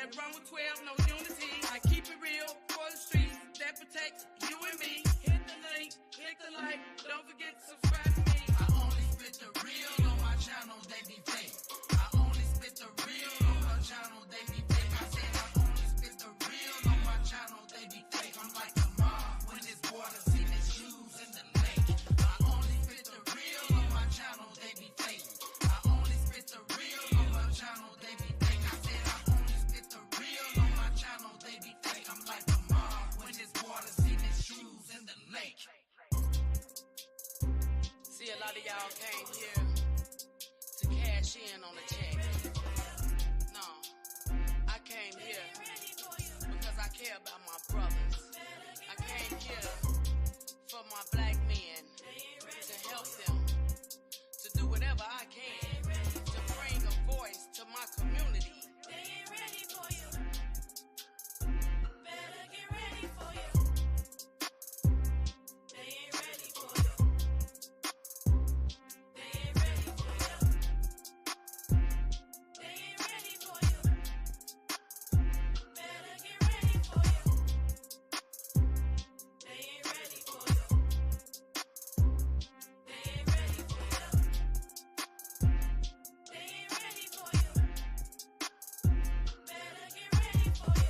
that run with 12, no unity. I keep it real for the streets that protects you and me. Hit the link, click the like, don't forget to subscribe to me. I only spit the real on my channel, they be fake. I only spit the real on my channel, they be fake. I said I only spit the real on my channel, they be fake. I'm like the mob when it's water, see the shoes in the lake. I only spit the real on my channel, they be fake. I only spit the real on my channel, they be fake. I said I only spit the real on my channel, they be fake. I'm like the mob when it's water, see the shoes in the lake. See, a lot of y'all came here to cash in on the check. No, I came here because I care about my brothers. I came here for my black men, to help them, to do whatever I can, to bring a voice to my community. They ain't ready for you. Better get ready for you. They ain't ready for you. They ain't ready for you. They ain't ready for you. Better get ready for you. They ain't ready for you. They ain't ready for you. They ain't ready for you. Better get ready for you.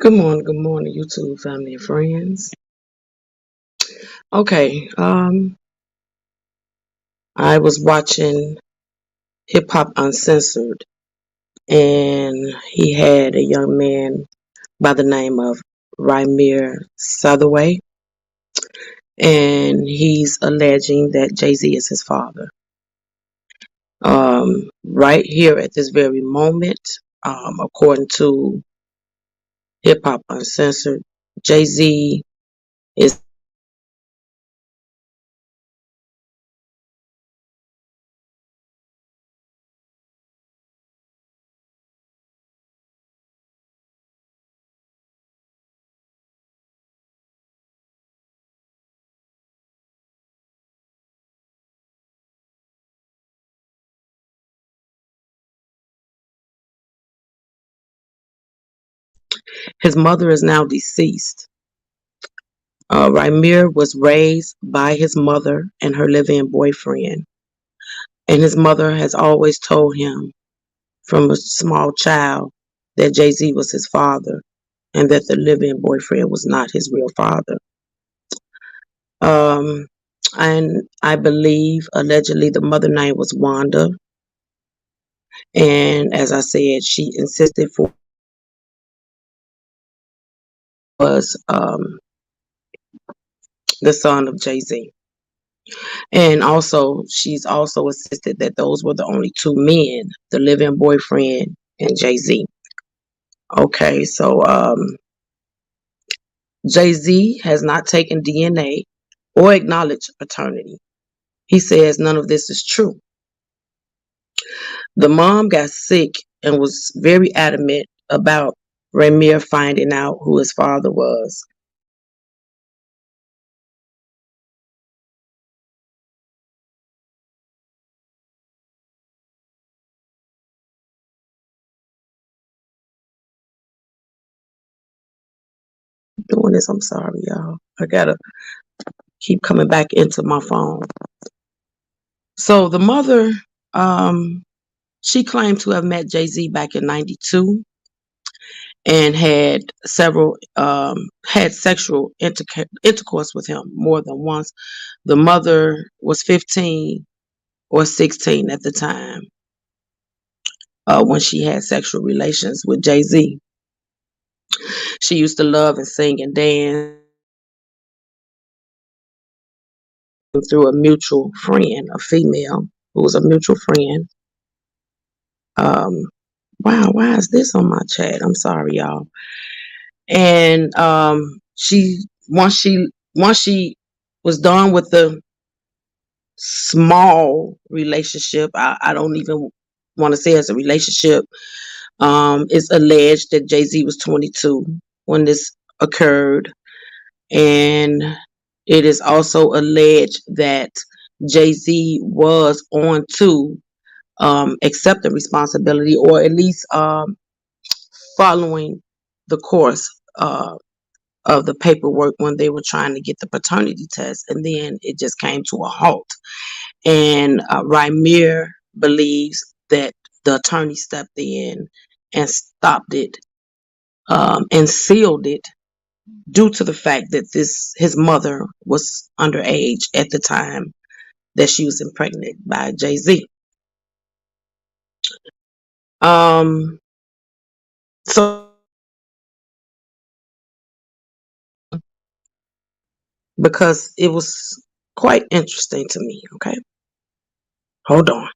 Good morning, YouTube family and friends. Okay, I was watching Hip Hop Uncensored, and he had a young man by the name of Rymir Southerway, and he's alleging that Jay-Z is his father. Right here at this very moment, according to Hip Hop Uncensored, Jay-Z is his mother is now deceased. Rymir was raised by his mother and her live-in boyfriend, and his mother has always told him from a small child that Jay-Z was his father and that the live-in boyfriend was not his real father. And I believe allegedly the mother name was Wanda, and as I said, she insisted for was the son of Jay-Z. And also, she's also insisted that those were the only two men, the live-in boyfriend and Jay-Z. Okay, so Jay-Z has not taken DNA or acknowledged paternity. He says none of this is true. The mom got sick and was very adamant about Rymir finding out who his father was. Doing this, I'm sorry, y'all. I gotta keep coming back into my phone. So the mother, she claimed to have met Jay-Z back in '92, and had sexual intercourse with him more than once. The mother was 15 or 16 at the time when she had sexual relations with Jay-Z. She used to love and sing and dance through a mutual friend, a female who was a mutual friend. Um, wow, why is this on my chat? I'm sorry, y'all. And she once she was done with the small relationship, I don't even want to say it's a relationship. It's alleged that Jay-Z was 22 when this occurred, and it is also alleged that Jay-Z was on to accepting responsibility, or at least following the course of the paperwork when they were trying to get the paternity test, and then it just came to a halt. And Rymir believes that the attorney stepped in and stopped it and sealed it due to the fact that his mother was underage at the time that she was impregnated by Jay-Z. Um, so because it was quite interesting to me. Okay, hold on.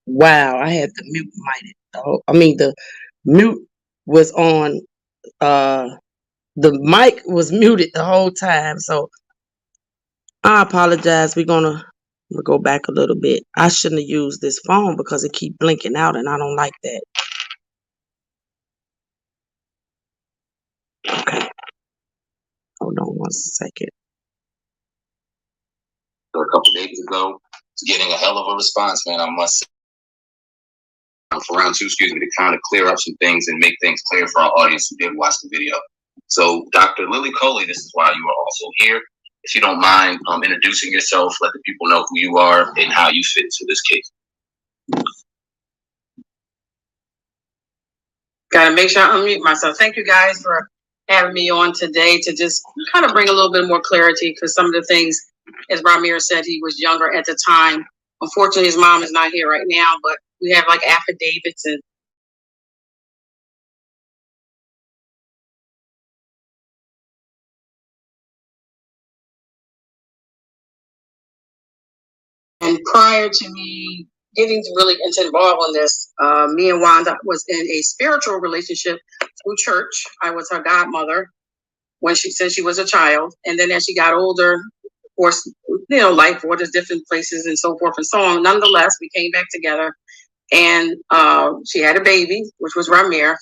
Wow, I had the mute mic. The mute was on. Uh, the mic was muted the whole time. So I apologize. We'll go back a little bit. I shouldn't have used this phone because it keep blinking out, and I don't like that. Okay, hold on 1 second. A couple days ago, it's getting a hell of a response, man. I must say. for round two, excuse me, to kind of clear up some things and make things clear for our audience who did watch the video. So, Dr. Lily Coley, this is why you are also here. If you don't mind introducing yourself, let the people know who you are and how you fit into this case. Gotta make sure I unmute myself. Thank you guys for having me on today to just kind of bring a little bit more clarity, because some of the things, as Ramir said, he was younger at the time. Unfortunately, his mom is not here right now, but we have like affidavits and prior to me getting really involved in this, me and Wanda was in a spiritual relationship through church. I was her godmother when since she was a child, and then as she got older, of course, life brought us different places and so forth and so on. Nonetheless, we came back together, and she had a baby, which was Ramir.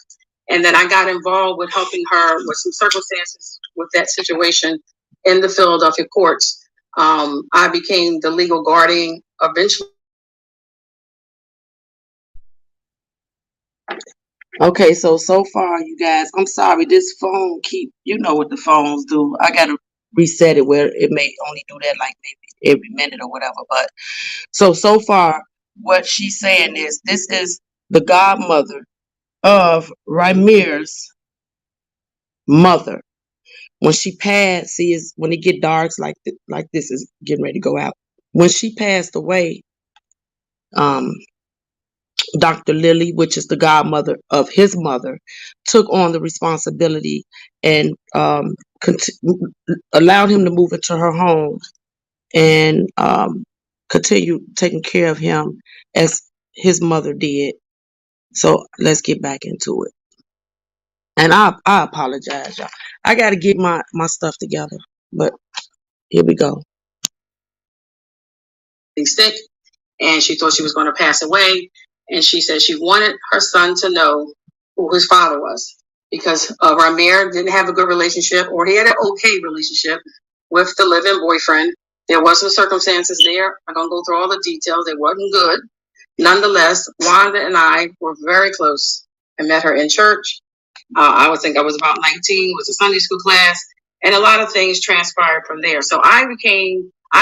And then I got involved with helping her with some circumstances with that situation in the Philadelphia courts. I became the legal guardian eventually. Okay, so far, you guys, I'm sorry, this phone you know what the phones do. I gotta reset it where it may only do that like maybe every minute or whatever. But so far, what she's saying is this is the godmother of Ramir's mother. When she passed, see, when it get dark, like this is getting ready to go out. When she passed away, Dr. Lily, which is the godmother of his mother, took on the responsibility and allowed him to move into her home and continue taking care of him as his mother did. So let's get back into it. And I apologize, y'all. I got to get my stuff together, but here we go. Sick, and she thought she was going to pass away, and she said she wanted her son to know who his father was, because Ramir didn't have a good relationship, or he had an okay relationship with the live-in boyfriend. There was some circumstances there. I'm going to go through all the details. It wasn't good. Nonetheless, Wanda and I were very close. I met her in church. I would think I was about 19. It was a Sunday school class, and a lot of things transpired from there. So I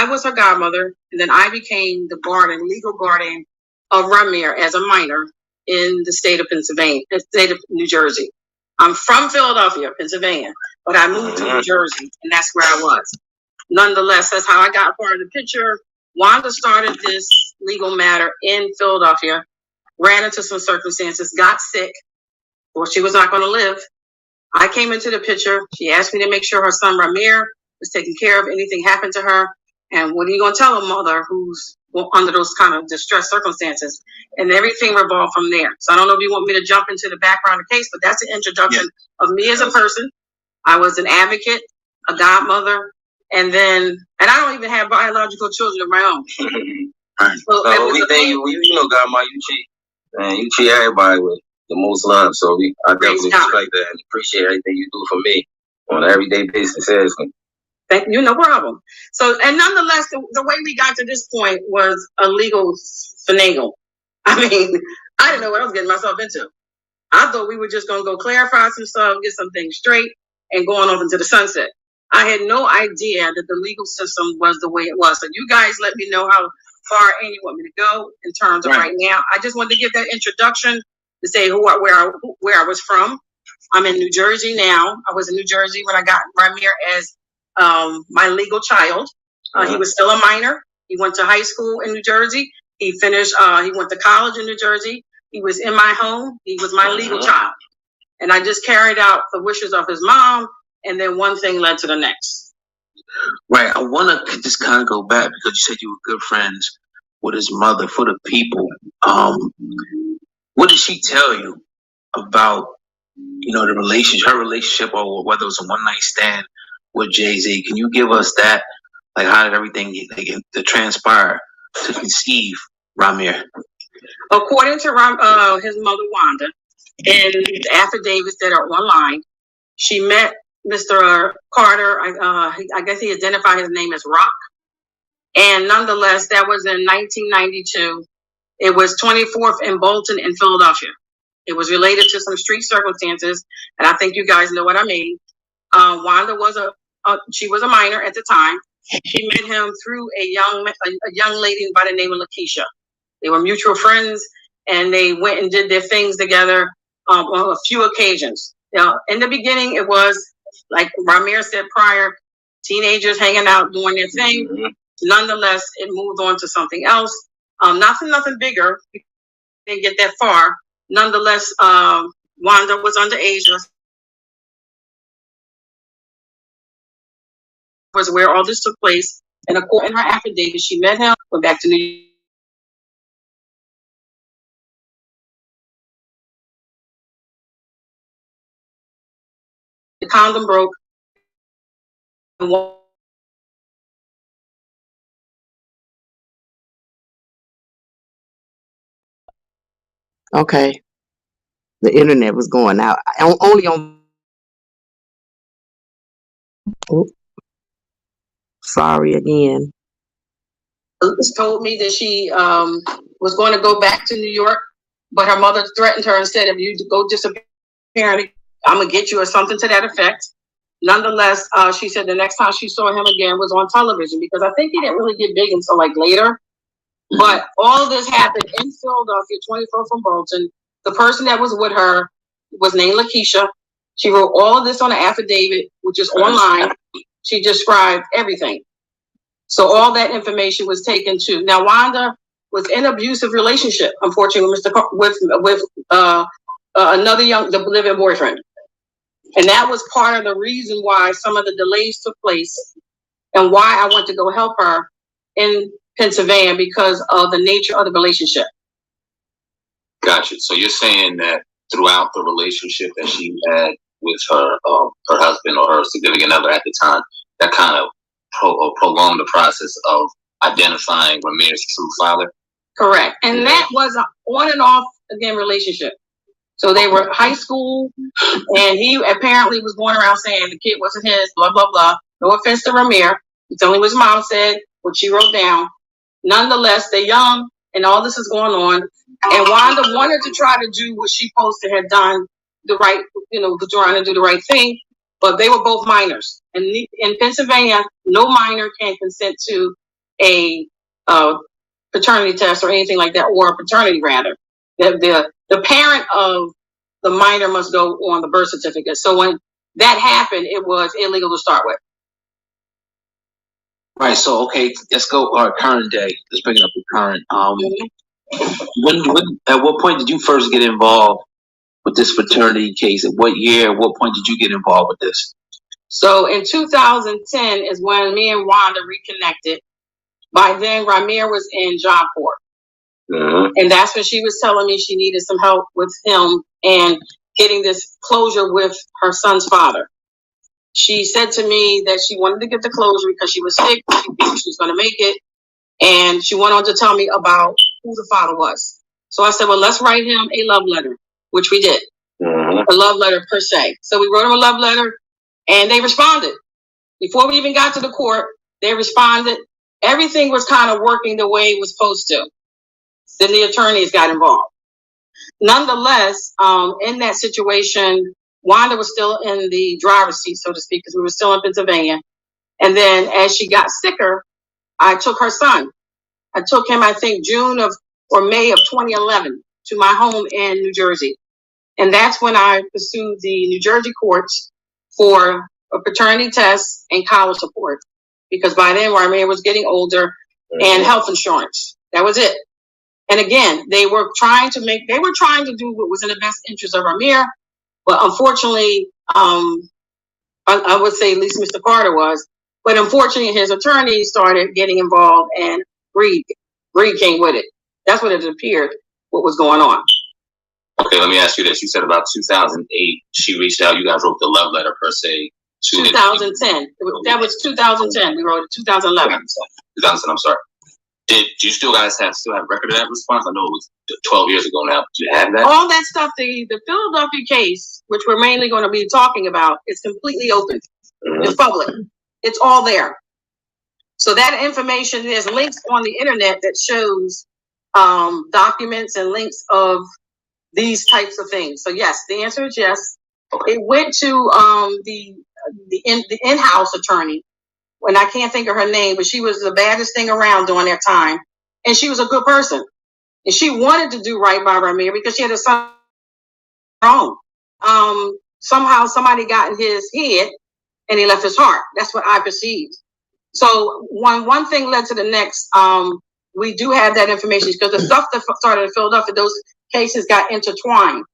was her godmother, and then I became the legal guardian of Ramir as a minor in the state of Pennsylvania, the state of New Jersey. I'm from Philadelphia, Pennsylvania, but I moved to New Jersey, and that's where I was. Nonetheless, that's how I got part of the picture. Wanda started this legal matter in Philadelphia, ran into some circumstances, got sick. Well, she was not going to live. I came into the picture. She asked me to make sure her son Ramir was taken care of. Anything happened to her, and what are you going to tell a mother who's under those kind of distressed circumstances? And everything revolved from there. So I don't know if you want me to jump into the background of the case, but that's the introduction of me as a person. I was an advocate, a godmother, and I don't even have biological children of my own. So we think you Godmother, you treat everybody with the most love. So I definitely respect that and appreciate everything you do for me on an everyday basis. Thank you, no problem. So, and nonetheless, the way we got to this point was a legal finagle. I mean, I didn't know what I was getting myself into. I thought we were just going to go clarify some stuff, get some things straight, and going off into the sunset. I had no idea that the legal system was the way it was. So you guys let me know how far you want me to go in terms of right now. I just wanted to give that introduction to say where I was from. I'm in New Jersey now. I was in New Jersey when I got Ramir as my legal child. He was still a minor. He went to high school in New Jersey. He finished, he went to college in New Jersey. He was in my home. He was my legal child. And I just carried out the wishes of his mom, and then one thing led to the next. Right. I want to just kind of go back because you said you were good friends with his mother. For the people, what did she tell you about, the relationship, her relationship, or whether it was a one-night stand with Jay-Z? Can you give us that? Like, how did everything to transpire to conceive Ramir? According to his mother, Wanda, and the affidavits that are online, she met Mr. Carter. I guess he identified his name as Rock. And nonetheless, that was in 1992. It was 24th and Bolton in Philadelphia. It was related to some street circumstances, and I think you guys know what I mean. Wanda was she was a minor at the time. She met him through a young lady by the name of Lakeisha. They were mutual friends, and they went and did their things together on a few occasions. Now, in the beginning, it was like Ramir said prior, teenagers hanging out doing their thing. Mm-hmm. Nonetheless, it moved on to something else. Nothing bigger. Didn't get that far. Nonetheless, Wanda was underage. Was where all this took place. And according to her affidavit, she met him, went back to New York. The condom broke. Okay. The internet was going out. Only on. Oh, sorry again. Told me that she was going to go back to New York, but her mother threatened her and said, if you go disappear, I'm going to get you, or something to that effect. Nonetheless, she said the next time she saw him again was on television, because I think he didn't really get big until like later. But all of this happened in Philadelphia, 24th from Bolton. The person that was with her was named Lakeisha. She wrote all of this on an affidavit, which is online. She described everything. So all that information was taken too. Now, Wanda was in an abusive relationship, unfortunately, with another the living boyfriend. And that was part of the reason why some of the delays took place and why I went to go help her in Pennsylvania, because of the nature of the relationship. Gotcha. So you're saying that throughout the relationship that she had with her husband or her significant other at the time, that kind of prolonged the process of identifying Ramir's true father? Correct. And that was an on and off, again, relationship. So they were high school, and he apparently was going around saying the kid wasn't his, blah, blah, blah. No offense to Ramir. It's only what his mom said, what she wrote down. Nonetheless, they're young, and all this is going on. And Wanda wanted to try to do what she supposed to have done, trying to do the right thing. But they were both minors. And in Pennsylvania, no minor can consent to a paternity test or anything like that, or a paternity rather. The parent of the minor must go on the birth certificate. So when that happened, it was illegal to start with. Right. So, okay, let's go our current day. Let's bring it up to current. At what point did you first get involved with this fraternity case? At what year? At what point did you get involved with this? So in 2010 is when me and Wanda reconnected. By then, Ramir was in job corps. Mm-hmm. And that's when she was telling me she needed some help with him and getting this closure with her son's father. She said to me that she wanted to get the closure because she was sick. She knew she was going to make it. And she went on to tell me about who the father was. So I said, well, let's write him a love letter, which we did. Mm-hmm. A love letter per se. So we wrote him a love letter, and they responded. Before we even got to the court, they responded. Everything was kind of working the way it was supposed to. Then the attorneys got involved. Nonetheless, in that situation, Wanda was still in the driver's seat, so to speak, because we were still in Pennsylvania. And then as she got sicker, I took her son. I took him, I think, May of 2011 to my home in New Jersey. And that's when I pursued the New Jersey courts for a paternity test and college support. Because by then, Ramir was getting older, and health insurance. That was it. And again, they were trying to do what was in the best interest of Ramir. But unfortunately, I would say at least Mr. Carter was. But unfortunately, his attorney started getting involved, and greed came with it. That's what it appeared, what was going on. Okay, let me ask you this. You said about 2008, she reached out. You guys wrote the love letter per se. 2010. That was 2010. We wrote it 2011. 2010, I'm sorry. Do you still guys have record of that response? I know it was 12 years ago now. Do you have that? All that stuff, the Philadelphia case, which we're mainly going to be talking about, is completely open. Mm-hmm. It's public. It's all there. So that information, there's links on the internet that shows documents and links of these types of things. So yes, the answer is yes. It went to the in-house attorney, and I can't think of her name, but she was the baddest thing around during that time, and she was a good person, and she wanted to do right by Ramir because she had a son of her own. Somehow somebody got in his head, and he left his heart. That's what I perceived. So one thing led to the next. We do have that information because the stuff that started in Philadelphia, those cases got intertwined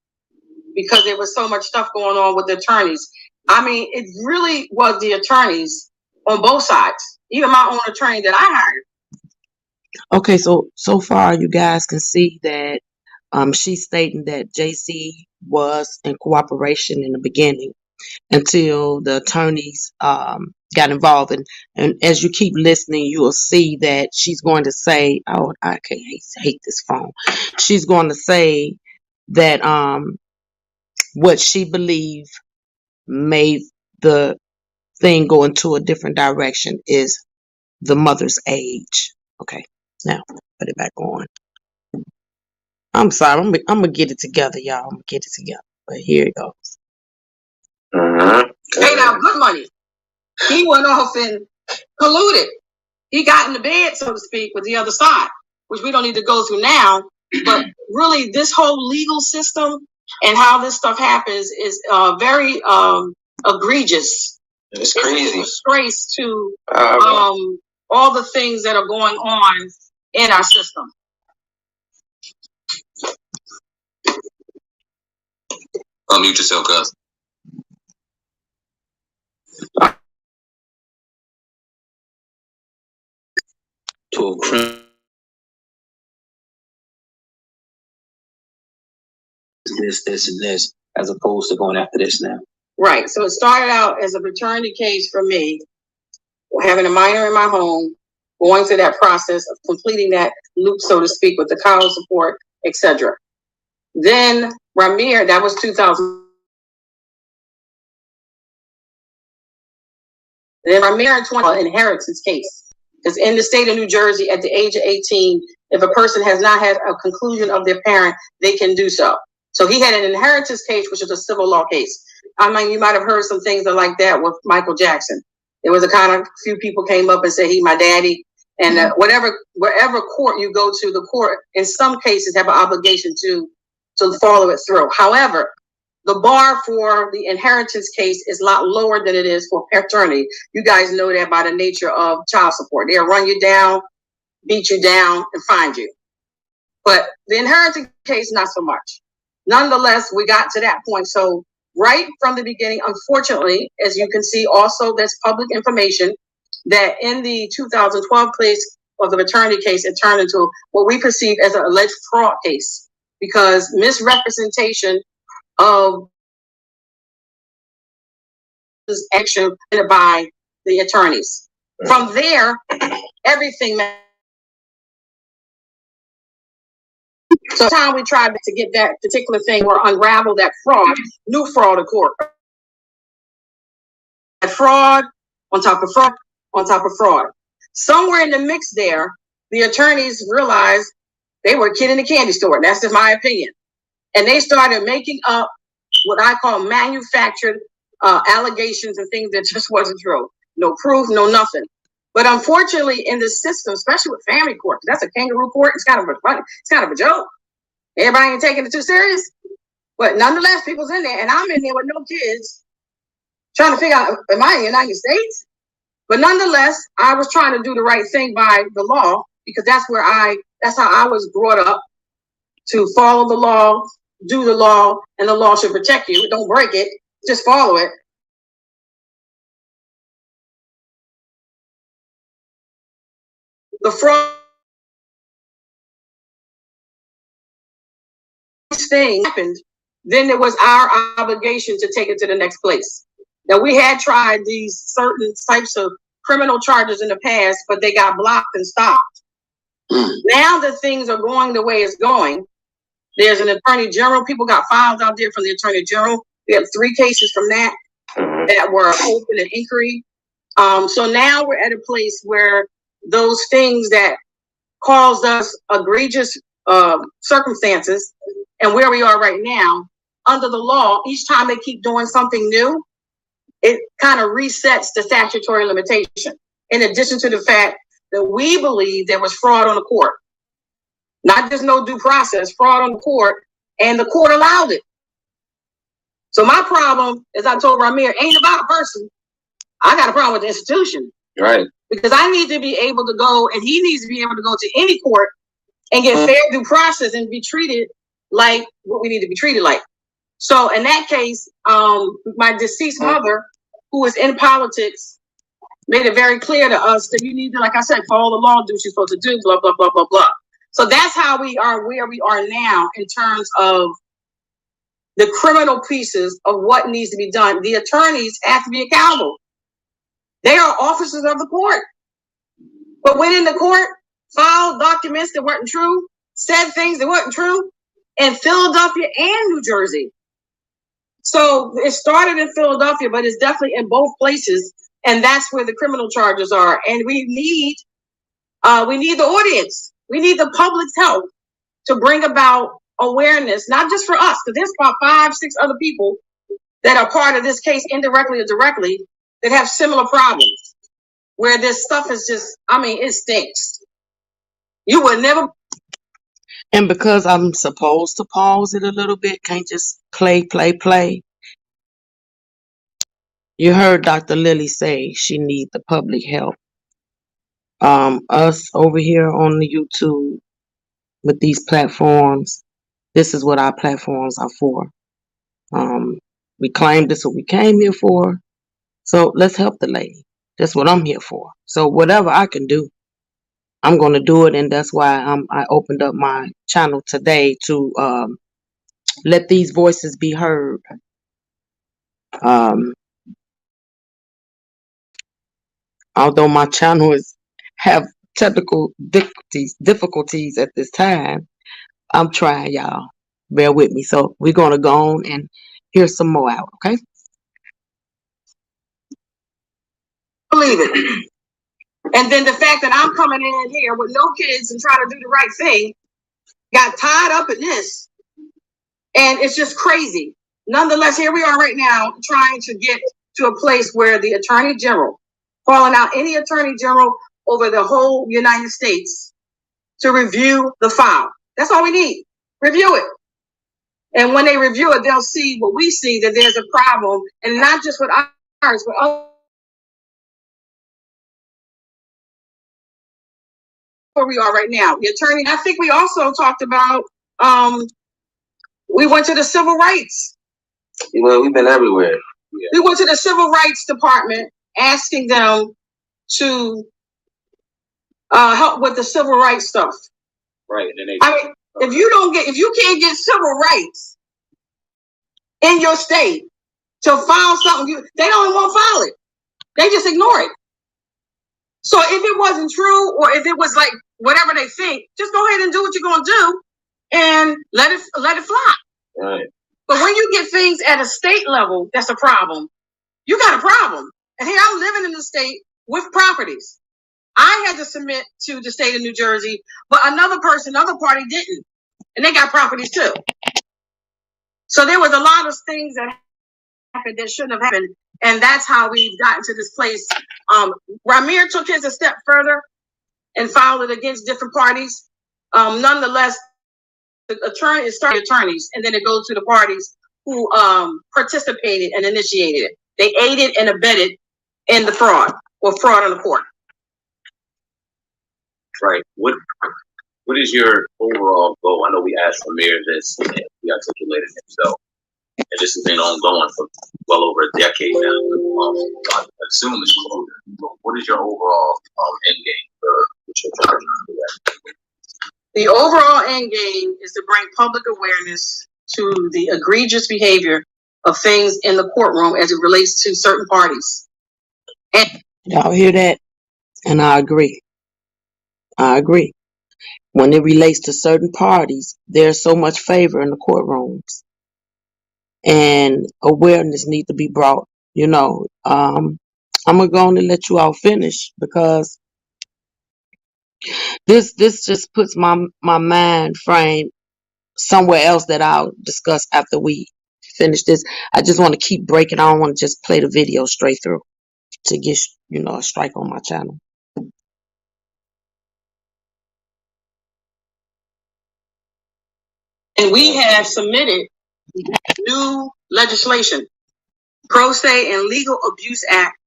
because there was so much stuff going on with the attorneys. I mean, it really was the attorneys on both sides, even my own attorney that I hired. Okay, so far you guys can see that she's stating that JC was in cooperation in the beginning until the attorneys got involved, and as you keep listening, you will see that she's going to say, "Oh, I can't hate this phone." She's going to say that what she believed made the thing go into a different direction is the mother's age. Okay, now put it back on. I'm sorry, I'm gonna get it together, y'all. I'm gonna get it together. But here it goes. Paid out good money. He went off and colluded. He got in the bed, so to speak, with the other side, which we don't need to go through now. But really, this whole legal system and how this stuff happens is very egregious. It's crazy. It's a disgrace to all the things that are going on in our system. Unmute yourself, cuz. To a criminal. This, and this, as opposed to going after this now. Right. So it started out as a paternity case for me, having a minor in my home, going through that process of completing that loop, so to speak, with the child support, etc. Then Ramir, that was 2000. Then Ramir in 20 inheritance case. Because in the state of New Jersey, at the age of 18, if a person has not had a conclusion of their parent, they can do so. So he had an inheritance case, which is a civil law case. I mean, you might have heard some things like that with Michael Jackson. There was a kind of few people came up and said, "He my daddy." And wherever court you go to, the court in some cases have an obligation to follow it through. However, the bar for the inheritance case is a lot lower than it is for paternity. You guys know that by the nature of child support. They'll run you down, beat you down, and find you. But the inheritance case, not so much. Nonetheless, we got to that point. So right from the beginning, unfortunately, as you can see, also there's public information that in the 2012 case of the paternity case, it turned into what we perceive as an alleged fraud case because misrepresentation of this action by the attorneys. From there, everything. So time we tried to get that particular thing or unravel that fraud, new fraud of court. That fraud on top of fraud on top of fraud. Somewhere in the mix there, the attorneys realized they were a kid in a candy store. That's just my opinion. And they started making up what I call manufactured allegations and things that just wasn't true. No proof, no nothing. But unfortunately, in the system, especially with family court, that's a kangaroo court. It's kind of a joke. Everybody ain't taking it too serious. But nonetheless, people's in there, and I'm in there with no kids, trying to figure out, am I in the United States? But nonetheless, I was trying to do the right thing by the law because that's how I was brought up, to follow the law, do the law, and the law should protect you. Don't break it, just follow it. The fraud thing happened, then it was our obligation to take it to the next place. Now, we had tried these certain types of criminal charges in the past, but they got blocked and stopped. Now that things are going the way it's going, there's an attorney general. People got files out there from the attorney general. We have 3 cases from that were open in inquiry. So now we're at a place where those things that caused us egregious circumstances and where we are right now, under the law, each time they keep doing something new, it kind of resets the statutory limitation. In addition to the fact that we believe there was fraud on the court, not just no due process, fraud on the court, and the court allowed it. So my problem, as I told Ramir, ain't about a person. I got a problem with the institution. Right. Because I need to be able to go, and he needs to be able to go to any court and get fair due process and be treated like what we need to be treated like. So in that case, my deceased mother, who is in politics, made it very clear to us that you need to, like I said, follow the law, do what you're supposed to do, blah, blah, blah, blah, blah. So that's how we are where we are now in terms of the criminal pieces of what needs to be done. The attorneys have to be accountable. They are officers of the court. But went in the court, filed documents that weren't true, said things that weren't true in Philadelphia and New Jersey. So it started in Philadelphia, but it's definitely in both places. And that's where the criminal charges are. And we need the audience. We need the public's help to bring about awareness, not just for us, because there's about 5, 6 other people that are part of this case indirectly or directly that have similar problems where this stuff is just, it stinks. You would never. And because I'm supposed to pause it a little bit, can't just play. You heard Dr. Lily say she needs the public help. Us over here on the YouTube with these platforms, this is what our platforms are for. We claim this is what we came here for. So let's help the lady. That's what I'm here for. So whatever I can do, I'm going to do it. And that's why I opened up my channel today to let these voices be heard. Although my channel have technical difficulties at this time, I'm trying, y'all. Bear with me. So we're going to go on and hear some more out, okay? Believe it. And then the fact that I'm coming in here with no kids and trying to do the right thing, got tied up in this. And it's just crazy. Nonetheless, here we are right now trying to get to a place where the Attorney General, calling out any Attorney General over the whole United States to review the file. That's all we need. Review it. And when they review it, they'll see what we see, that there's a problem, and not just with ours, but other. Where we are right now. The attorney, I think we also talked about, we went to the civil rights. Well, we've been everywhere. Yeah. We went to the civil rights department asking them to help with the civil rights stuff. Right. And then if you can't get civil rights in your state to file something, they don't want to file it. They just ignore it. So if it wasn't true, or if it was like whatever they think, just go ahead and do what you're gonna do and let it fly. Right. But when you get things at a state level, that's a problem. You got a problem. And here I'm living in the state with properties. I had to submit to the state of New Jersey, but another party didn't. And they got properties too. So there was a lot of things that happened that shouldn't have happened. And that's how we've gotten to this place. Ramir took his a step further and filed it against different parties. Nonetheless, the attorneys, and then it goes to the parties who participated and initiated it. They aided and abetted in the fraud or fraud on the court. Right. What is your overall goal? I know we asked Ramir this, and he articulated himself. And this has been ongoing for well over a decade now. I assume it's longer. What is your overall end game for what you're trying to do? The overall end game is to bring public awareness to the egregious behavior of things in the courtroom as it relates to certain parties. Y'all hear that? And I agree. When it relates to certain parties, there's so much favor in the courtrooms. And awareness needs to be brought. I'm going to go on and let you all finish because This just puts my mind frame somewhere else that I'll discuss after we finish this. I just want to keep breaking. I don't want to just play the video straight through to get a strike on my channel. And we have submitted new legislation, Pro Se and Legal Abuse Act,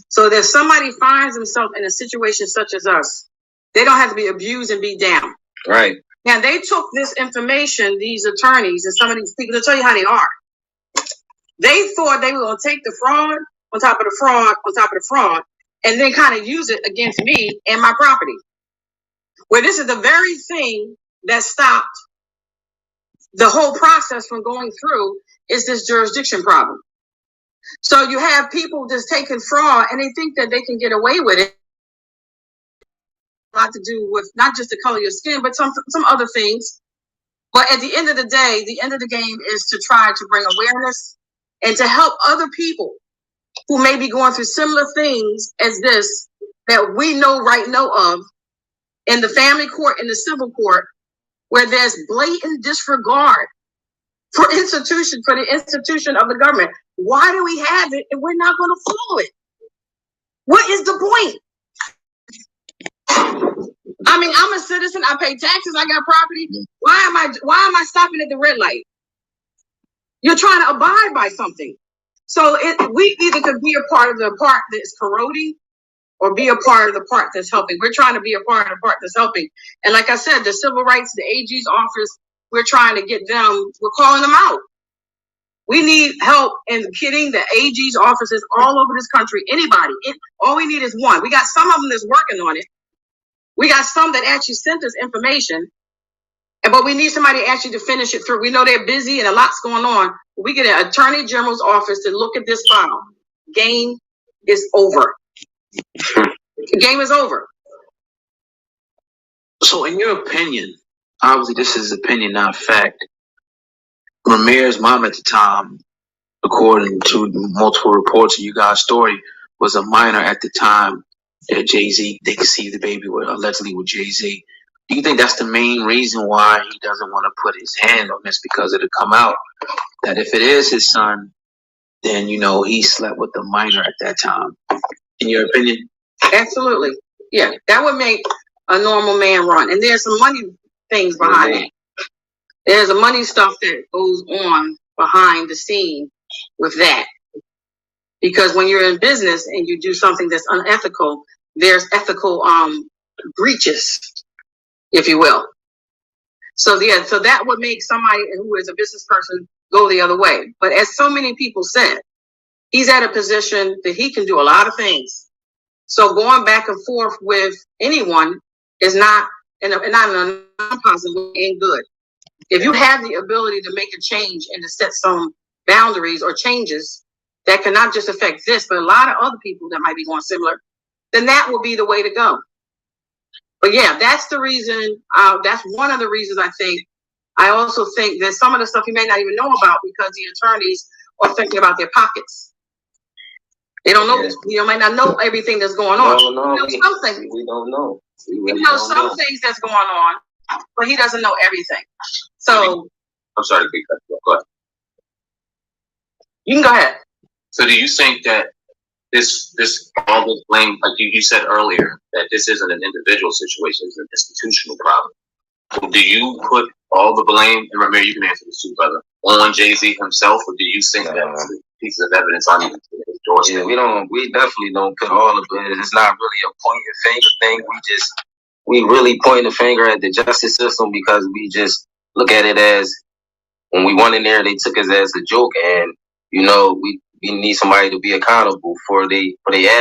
so that if somebody finds themselves in a situation such as us, they don't have to be abused and beat down. Right. Now, they took this information, these attorneys and some of these people, to tell you how they are. They thought they were going to take the fraud on top of the fraud on top of the fraud and then kind of use it against me and my property. Where this is the very thing that stopped the whole process from going through is this jurisdiction problem. So you have people just taking fraud and they think that they can get away with it. A lot to do with not just the color of your skin, but some other things. But at the end of the day, the end of the game is to try to bring awareness and to help other people who may be going through similar things as this that we know of in the family court, in the civil court, where there's blatant disregard for the institution of the government. Why do we have it and we're not going to follow it? What is the point? I mean, I'm a citizen. I pay taxes. I got property. Why am I stopping at the red light? You're trying to abide by something. So we either could be a part of the part that's corroding or be a part of the part that's helping. We're trying to be a part of the part that's helping. And like I said, the civil rights, the AG's office, we're trying to get them, we're calling them out. We need help in getting the AG's offices all over this country. Anybody. All we need is one. We got some of them that's working on it. We got some that actually sent us information. But we need somebody actually to finish it through. We know they're busy and a lot's going on. We get an attorney general's office to look at this file. Game is over. The game is over. So in your opinion, obviously this is opinion, not fact, Ramirez's mom at the time, according to multiple reports of you guys' story, was a minor at the time that Jay-Z, they conceived the baby allegedly with Jay-Z. Do you think that's the main reason why he doesn't want to put his hand on this? Because it'll come out that if it is his son, then, he slept with the minor at that time. In your opinion? Absolutely. Yeah, that would make a normal man run. And there's some money things behind it. There's a money stuff that goes on behind the scene with that. Because when you're in business and you do something that's unethical, there's ethical breaches, if you will. So that would make somebody who is a business person go the other way. But as so many people said, he's at a position that he can do a lot of things. So going back and forth with anyone is not in a non-positive way, ain't good. If you have the ability to make a change and to set some boundaries or changes that can not just affect this, but a lot of other people that might be going similar, then that will be the way to go. But yeah, that's the reason. That's one of the reasons I think. I also think that some of the stuff you may not even know about because the attorneys are thinking about their pockets. They don't know. You might not know everything that's going on. We don't know. We know some things that's going on, but he doesn't know everything. So I'm sorry to cut you off. Go ahead. You can go ahead. So do you think that this all this blame, like you said earlier, that this isn't an individual situation, it's an institutional problem? Do you put all the blame, and remember you can answer this too, brother, on Jay-Z himself, or do you think that's pieces of evidence on his doorstep? Yeah, we definitely don't put all of it. It's not really a pointing finger thing. We really point the finger at the justice system because we just look at it as when we went in there, they took us as a joke, and we need somebody to be accountable for their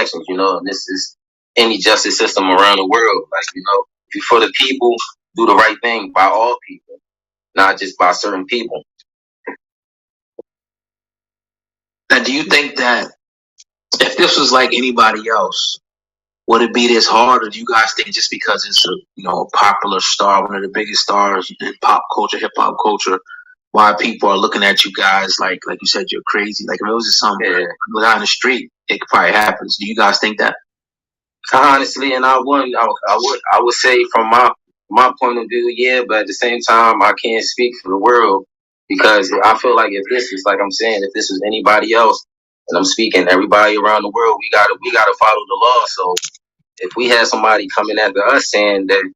actions, and this is any justice system around the world. Like, if you're for the people, do the right thing by all people, not just by certain people. Now, do you think that if this was like anybody else, would it be this hard, or do you guys think just because it's a popular star, one of the biggest stars in pop culture, hip hop culture, why people are looking at you guys like you said, you're crazy? Like if it was just some guy on the street, it could probably happen. Do you guys think that? Honestly, and I would say from my point of view, yeah, but at the same time, I can't speak for the world because I feel like if this is like I'm saying, if this is anybody else, and I'm speaking everybody around the world, we gotta follow the law. So if we had somebody coming after us saying that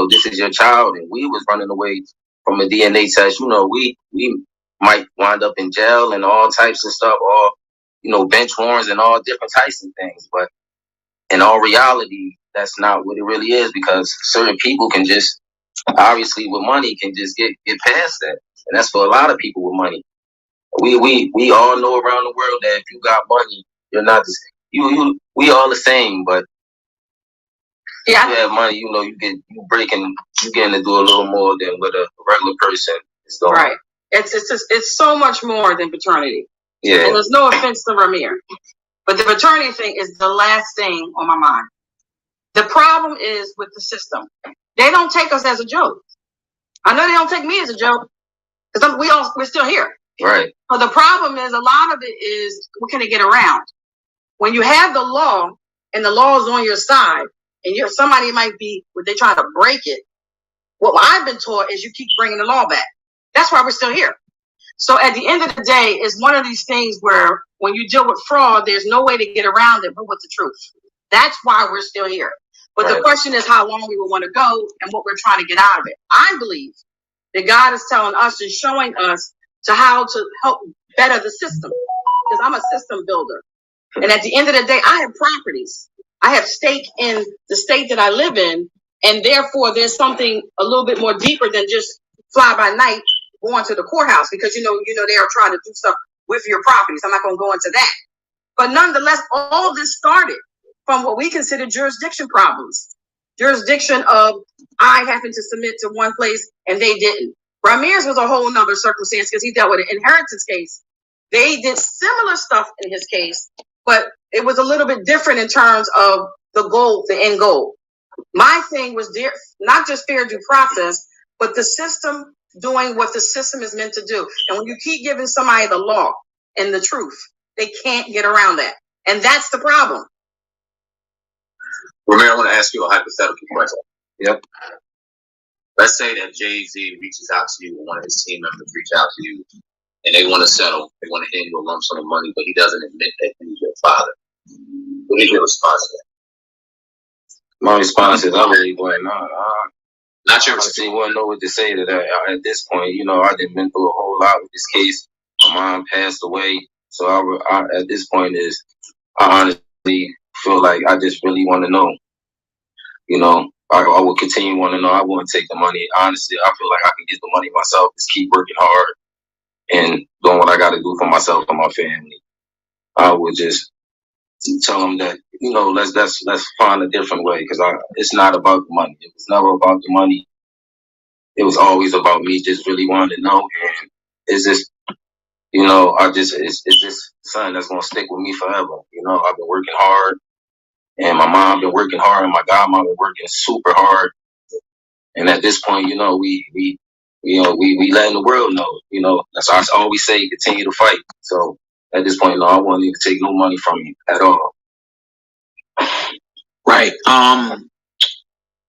this is your child and we was running away from a DNA test, we might wind up in jail and all types of stuff, or bench warrants and all different types of things, but in all reality, that's not what it really is because certain people can just, obviously with money, can just get past that. And that's for a lot of people with money. We all know around the world that if you got money, you're not the we all the same, but if you have money, you getting to do a little more than what a regular person is doing. Right. It's so much more than paternity. Yeah. And there's no offense to Ramir, but the paternity thing is the last thing on my mind. The problem is with the system. They don't take us as a joke. I know they don't take me as a joke because we're still here. Right. But the problem is a lot of it is what can they get around? When you have the law and the law is on your side, and somebody might be, they trying to break it. What I've been taught is you keep bringing the law back. That's why we're still here. So at the end of the day, it's one of these things where when you deal with fraud, there's no way to get around it but with the truth. That's why we're still here. But right. The question is how long we will want to go and what we're trying to get out of it. I believe that God is telling us and showing us to how to help better the system because I'm a system builder. And at the end of the day, I have properties. I have stake in the state that I live in. And therefore, there's something a little bit more deeper than just fly by night going to the courthouse because, they are trying to do stuff with your properties. I'm not going to go into that. But nonetheless, all this started from what we consider jurisdiction problems. Jurisdiction of I happened to submit to one place and they didn't. Ramirez was a whole nother circumstance because he dealt with an inheritance case. They did similar stuff in his case, but it was a little bit different in terms of the goal, the end goal. My thing was not just fair due process, but the system doing what the system is meant to do. And when you keep giving somebody the law and the truth, they can't get around that. And that's the problem. Ramiro, I want to ask you a hypothetical question. Yep. Let's say that Jay-Z reaches out to you, or one of his team members reach out to you, and they want to settle. They want to hand you a lump sum of money, but he doesn't admit that he's your father. What is your response to that? My response is, I really wouldn't know. Not your response. I wouldn't know what to say to that. At this point, I didn't been through a whole lot with this case. My mom passed away, so I at this point I honestly feel like I just really want to know. I would continue want to know. I wouldn't take the money. Honestly, I feel like I can get the money myself. Just keep working hard and doing what I got to do for myself and my family. I would just tell them that let's find a different way because it's not about the money. It was never about the money. It was always about me just really wanting to know, and it's just it's just something that's gonna stick with me forever. I've been working hard, and my mom been working hard, and my godmom been working super hard, and at this point, we letting the world know. That's why I always say continue to fight. So at this point, I won't even take no money from you at all. Right.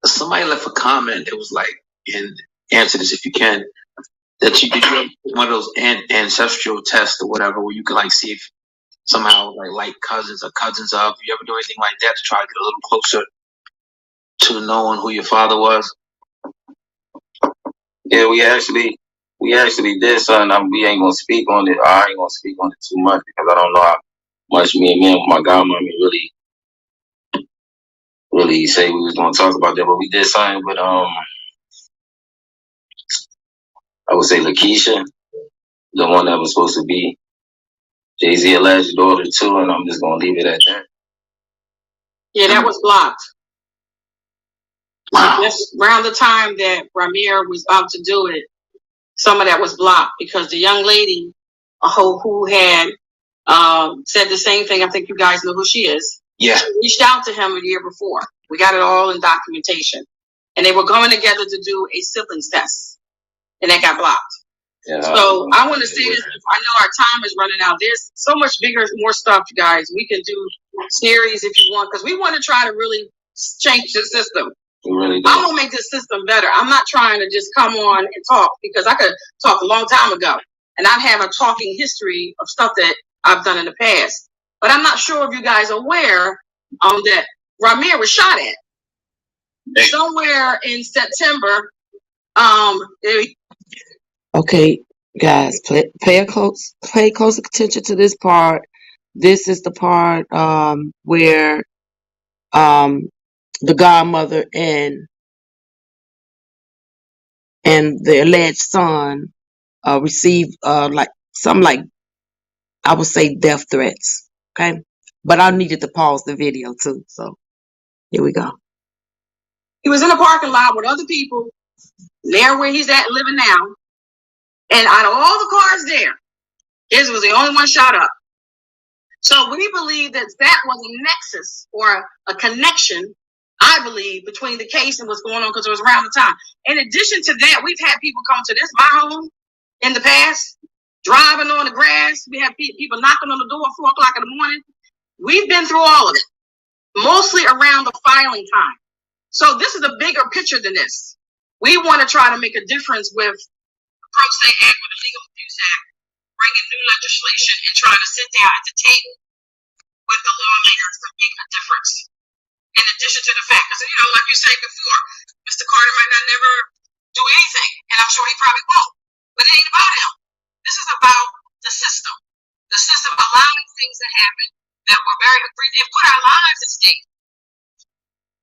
Somebody left a comment. It was like, and answer this if you can. That you did one of those ancestral tests or whatever, where you can see if somehow like cousins or cousins of. You ever do anything like that to try to get a little closer to knowing who your father was? Yeah, we actually did something. We ain't gonna speak on it. I ain't gonna speak on it too much because I don't know how much me and my godmommy really say we was gonna talk about that. But we did something with I would say Lakeisha, the one that was supposed to be Jay-Z alleged daughter too, and I'm just gonna leave it at that. Yeah, that was blocked. Wow. Just around the time that Ramir was about to do it, some of that was blocked because the young lady who had said the same thing, I think you guys know who she is. Yeah. She reached out to him a year before. We got it all in documentation. And they were going together to do a siblings test. And that got blocked. So I want to say this. I know our time is running out. There's so much bigger, more stuff, you guys. We can do series if you want, because we want to try to really change the system. I'm gonna make this system better. I'm not trying to just come on and talk, because I could talk a long time ago, and I have a talking history of stuff that I've done in the past. But I'm not sure if you guys are aware that Ramir was shot at somewhere in September. Okay, guys, pay close attention to this part. This is the part where the godmother and the alleged son received like I would say death threats. Okay, but I needed to pause the video too. So here we go. He was in a parking lot with other people, there where he's at living now. And out of all the cars there, his was the only one shot up. So we believe that was a nexus or a connection, I believe, between the case and what's going on, because it was around the time. In addition to that, we've had people come to my home in the past, driving on the grass. We have people knocking on the door at 4 o'clock in the morning. We've been through all of it, mostly around the filing time. So this is a bigger picture than this. We want to try to make a difference with the Pro Se Act, with the Legal Abuse Act, bringing new legislation and trying to sit down at the table with the lawmakers to make a difference. In addition to the fact, because, like you said before, Mr. Carter might not never do anything, and I'm sure he probably won't, but it ain't about him. This is about the system allowing things to happen that were very and put our lives at stake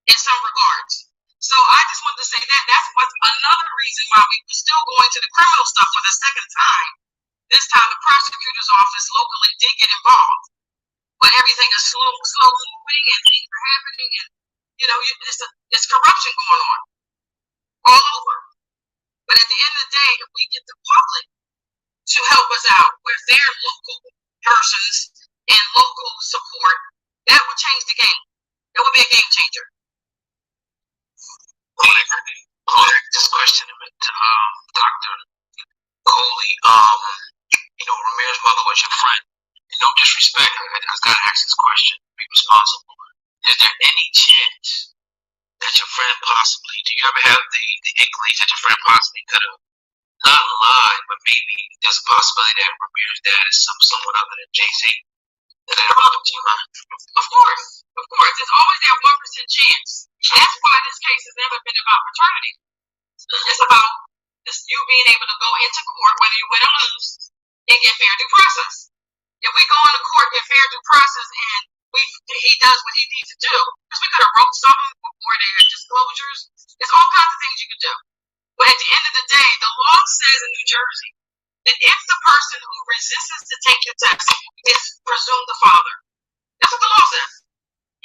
in some regards. So I just wanted to say that's what's another reason why we were still going to the criminal stuff for the second time. This time the prosecutor's office locally did get involved, but everything is slow moving and things are happening, and it's corruption going on all over. But at the end of the day, if we get the public to help us out with their local persons and local support, that would change the game. It would be a game changer. I want to this question to Dr. Coley. Ramir's mother was your friend. And no disrespect, I gotta ask this question. Be responsible. Is there any chance that your friend possibly, do you ever have the inklings that your friend possibly could have not lied, but maybe there's a possibility that Ramir's dad is someone other than Jay-Z? Did that ever happen to you, man? Of course. There's always that 1% chance. That's why this case has never been about paternity. It's about you being able to go into court, whether you win or lose, and get fair due process. If we go into court, get fair due process, and he does what he needs to do, because we could have wrote something before there are disclosures. There's all kinds of things you could do. But at the end of the day, the law says in New Jersey that if the person who resists to take the test is presumed the father. That's what the law says.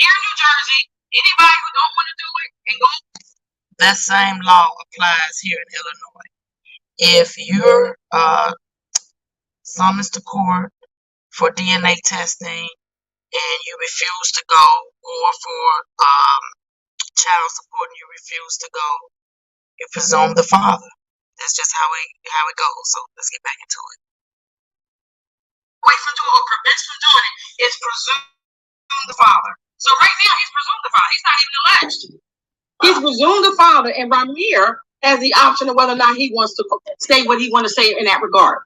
Here in New Jersey, anybody who don't want to do it and go. That same law applies here in Illinois. If you're summons to court for DNA testing and you refuse to go, or for child support and you refuse to go, you presume the father. That's just how it goes. So let's get back into it. Away from doing or prevents from doing it is presumed the father. So right now he's presumed the father. He's not even alleged. He's presumed the father, and Ramir has the option of whether or not he wants to say what he wants to say in that regard.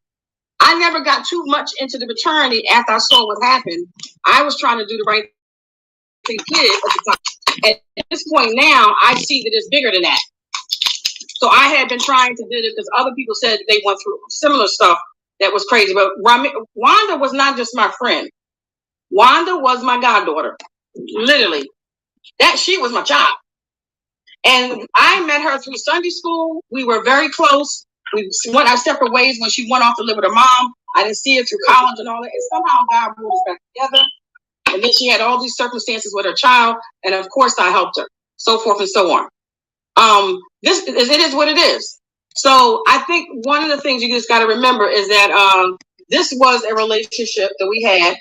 I never got too much into the paternity after I saw what happened. I was trying to do the right thing at the time. At this point now, I see that it's bigger than that. So I had been trying to do it because other people said they went through similar stuff that was crazy. But Wanda was not just my friend. Wanda was my goddaughter. Literally. She was my child. And I met her through Sunday school. We were very close. We went our separate ways when she went off to live with her mom. I didn't see her through college and all that. And somehow God brought us back together. And then she had all these circumstances with her child. And of course I helped her. So forth and so on. It is what it is. So I think one of the things you just got to remember is that this was a relationship that we had.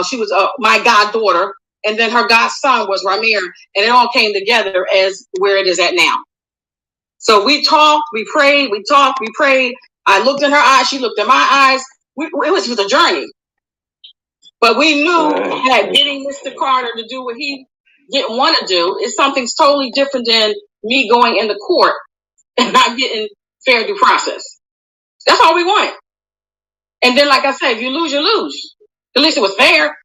She was my goddaughter, and then her godson was Ramir, and it all came together as where it is at now. So we talked, we prayed, I looked in her eyes. She looked in my eyes. It was a journey. But we knew that getting Mr. Carter to do what he didn't want to do is something totally different than me going into court and not getting fair due process. That's all we wanted. And then, like I said, if you lose, you lose. At least it was fair.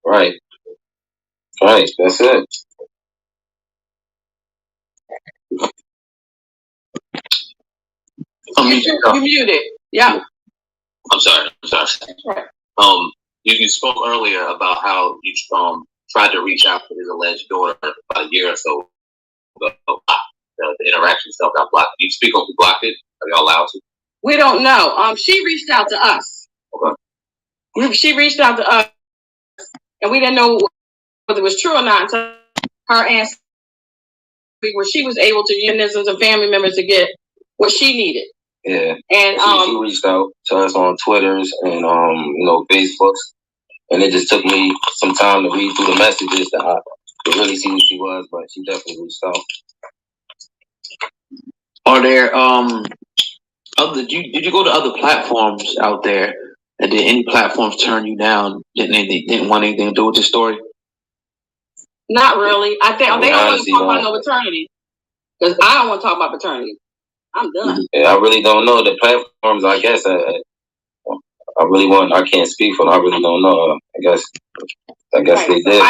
Right. Right. That's it. You muted. Yeah. I'm sorry. Right. You spoke earlier about how you tried to reach out to his alleged daughter about a year or so ago. The interaction itself got blocked. Can you speak on who blocked it? Are y'all allowed to? We don't know. She reached out to us. Okay. She reached out to us, and we didn't know whether it was true or not until her answer, where she was able to use mechanisms and family members to get what she needed. Yeah. And she reached out to us on Twitters and Facebooks, and it just took me some time to read through the messages to really see who she was, but she definitely reached out. Are there did you go to other platforms out there, and did any platforms turn you down? Didn't want anything to do with the story? Not really. I think they don't want to talk about no paternity, because I don't want to talk about paternity. I'm done. Yeah, I really don't know the platforms. I guess I can't speak for them. I really don't know. I guess right. They did.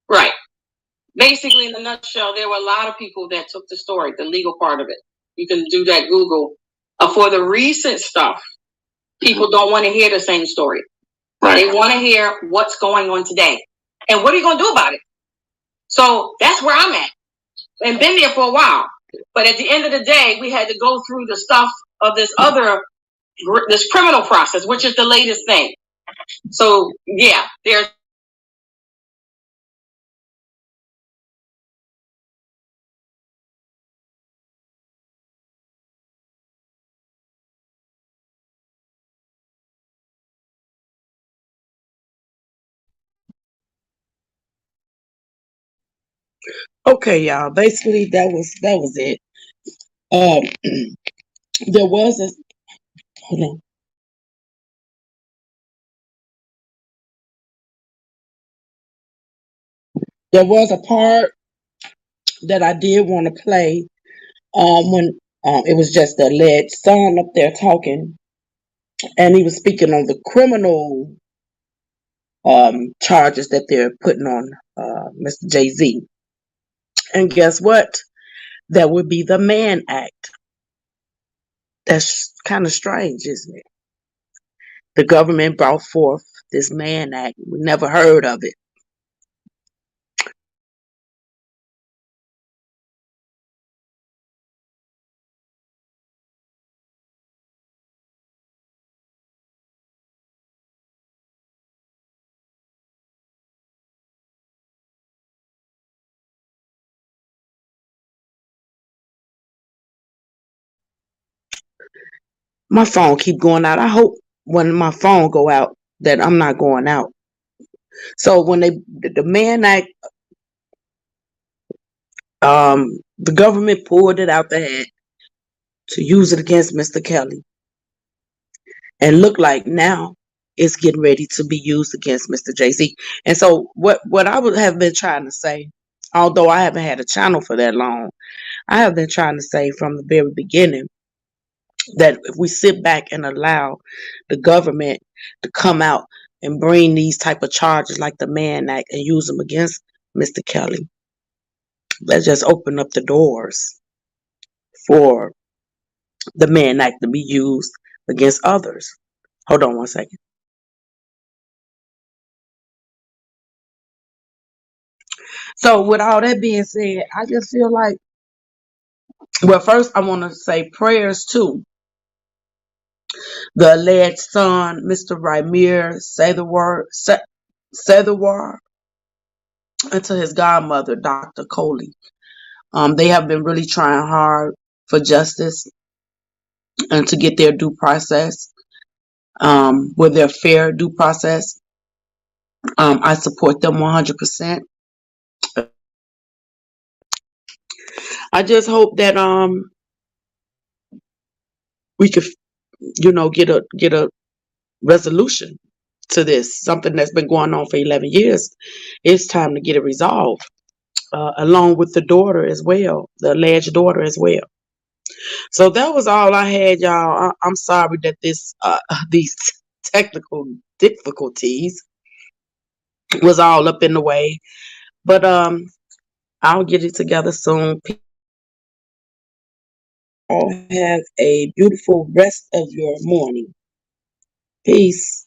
Right. Basically, in a nutshell, there were a lot of people that took the story, the legal part of it. You can do that Google. For the recent stuff, people don't want to hear the same story. Right. They want to hear what's going on today. And what are you going to do about it? So that's where I'm at. And been there for a while. But at the end of the day, we had to go through the stuff of this criminal process, which is the latest thing. So, yeah, there's Okay, y'all. Basically, that was it. There was a hold on. There was a part that I did want to play when it was just the alleged son up there talking, and he was speaking on the criminal charges that they're putting on Mr. Jay-Z. And guess what? That would be the Mann Act. That's kind of strange, isn't it? The government brought forth this Mann Act. We never heard of it. My phone keep going out. I hope when my phone go out that I'm not going out. So when the Mann Act, the government pulled it out the hat to use it against Mr. Kelly, and look like now it's getting ready to be used against Mr. Jay-Z. And so what I would have been trying to say, although I haven't had a channel for that long, I have been trying to say from the very beginning that if we sit back and allow the government to come out and bring these type of charges like the Mann Act and use them against Mr. Kelly, let's just open up the doors for the Mann Act to be used against others. Hold on one second. So with all that being said, I just feel like, well, first I want to say prayers to the alleged son, Mr. Ramir Sethawar, and to his godmother, Dr. Coley. They have been really trying hard for justice and to get their due process, with their fair due process. I support them 100%. I just hope that we could get a resolution to this. Something that's been going on for 11 years. It's time to get it resolved, along with the daughter as well, the alleged daughter as well. So that was all I had, y'all. I'm sorry that these technical difficulties was all up in the way, but I'll get it together soon. All have a beautiful rest of your morning. Peace.